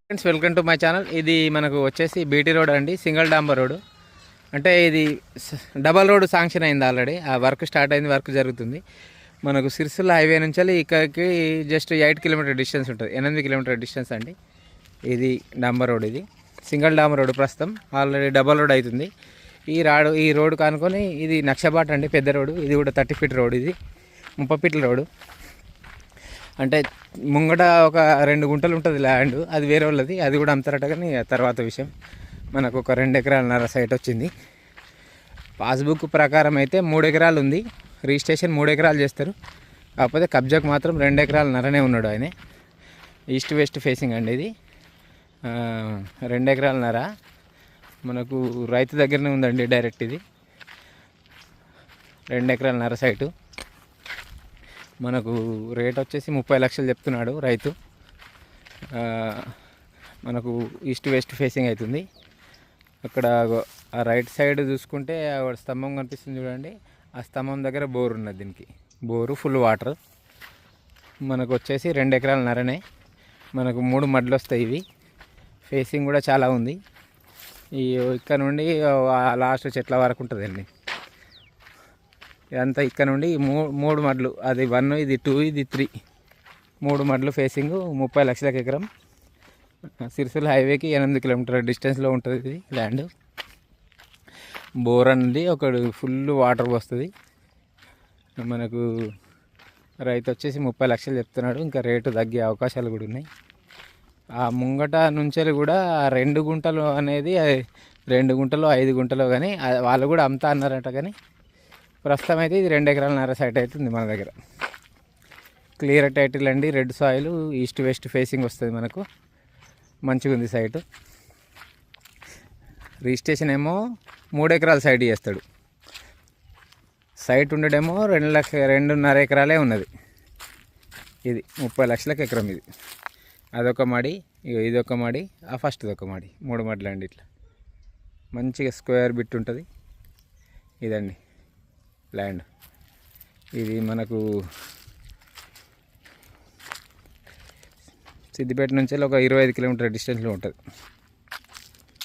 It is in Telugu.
Friends, welcome to my channel. ఇది మనకు వచ్చేసి బీటీ రోడ్ అండి, సింగిల్ డాంబర్ రోడ్. అంటే ఇది డబల్ రోడ్ శాంక్షన్ అయింది ఆల్రెడీ. ఆ వర్క్ స్టార్ట్ అయింది, వర్క్ జరుగుతుంది. మనకు సిరిసిల్ల హైవే నుంచి ఇక్కడికి జస్ట్ 8 కిలోమీటర్ డిస్టెన్స్ ఉంటుంది, 8 కిలోమీటర్ డిస్టెన్స్ అండి. ఇది డాంబర్ రోడ్, ఇది సింగిల్ డాంబర్ రోడ్. ప్రస్తుతం ఆల్రెడీ డబల్ రోడ్ అవుతుంది. ఈ రోడ్ కానుకొని ఇది నక్షబాట్ అండి, పెద్ద రోడ్డు. ఇది కూడా 30 ఫీట్ రోడ్, ఇది 30 ఫీట్ల రోడ్డు. అంటే ముంగట ఒక 2 గుంటలు ఉంటుంది ల్యాండ్, అది వేరే వాళ్ళది, అది కూడా అమ్ముతారట. కానీ తర్వాత విషయం. మనకు ఒక 2 ఎకరాలన్నర సైట్ వచ్చింది. పాస్బుక్ ప్రకారం అయితే 3 ఎకరాలు ఉంది, రిజిస్ట్రేషన్ 3 ఎకరాలు చేస్తారు. కాకపోతే కబ్జాకు మాత్రం 2 ఎకరాలన్నరనే ఉన్నాడు ఆయన. ఈస్ట్ వెస్ట్ ఫేసింగ్ అండి ఇది. 2 ఎకరాలన్నర మనకు రైతు దగ్గరనే ఉందండి డైరెక్ట్. ఇది 2 ఎకరాలన్నర సైటు. మనకు రేట్ వచ్చేసి 30 లక్షలు చెప్తున్నాడు రైతు. మనకు ఈస్ట్ వెస్ట్ ఫేసింగ్ అవుతుంది. అక్కడ ఆ రైట్ సైడ్ చూసుకుంటే స్తంభం కనిపిస్తుంది చూడండి, ఆ స్తంభం దగ్గర బోర్ ఉన్నది. దీనికి బోరు ఫుల్ వాటర్. మనకు వచ్చేసి 2 ఎకరాలన్నరనే. మనకు 3 మడ్లు వస్తాయి. ఇవి ఫేసింగ్ కూడా చాలా ఉంది. ఇక్కడ నుండి లాస్ట్ చెట్ల వరకు ఉంటుందండి. ఇదంతా ఇక్కడ నుండి 3 మడ్లు, అది 1, ఇది 2, ఇది 3, 3 మడ్లు ఫేసింగ్. 30 లక్షలకు ఎకరం. సిరిసిల్ల హైవేకి 8 కిలోమీటర్ డిస్టెన్స్లో ఉంటుంది ఇది ల్యాండ్. బోర్ అండి, ఒకడు ఫుల్ వాటర్ వస్తుంది. మనకు రైతు వచ్చేసి 30 లక్షలు చెప్తున్నాడు. ఇంకా రేటు తగ్గే అవకాశాలు కూడా ఉన్నాయి. ఆ ముంగట నుంచి కూడా 2 గుంటలు అనేది 2 గుంటలు 5 గుంటలు కానీ వాళ్ళు కూడా అమ్ముతా అన్నారట. కానీ ప్రస్తుతం అయితే ఇది 2 ఎకరాలన్నర సైట్ అవుతుంది మన దగ్గర. క్లియర్ టైటిల్ అండి, red soil, east west facing వస్తుంది మనకు. మంచిగా ఉంది సైటు. రిజిస్ట్రేషన్ ఏమో 3 ఎకరాల సైట్ చేస్తాడు. సైట్ ఉండడేమో 2.5 ఎకరాలే ఉన్నది. ఇది 30 లక్షలకు ఎకరం. ఇది అదొక మడి, ఇదొక మడి, ఆ ఫస్ట్ది ఒక మడి. 3 మడులు అండి. ఇట్లా మంచిగా స్క్వేర్ బిట్ ఉంటుంది. ఇదండి ల్యాండ్. ఇది మనకు సిద్దిపేట నుంచి ఒక 25 కిలోమీటర్ డిస్టెన్స్లో ఉంటుంది.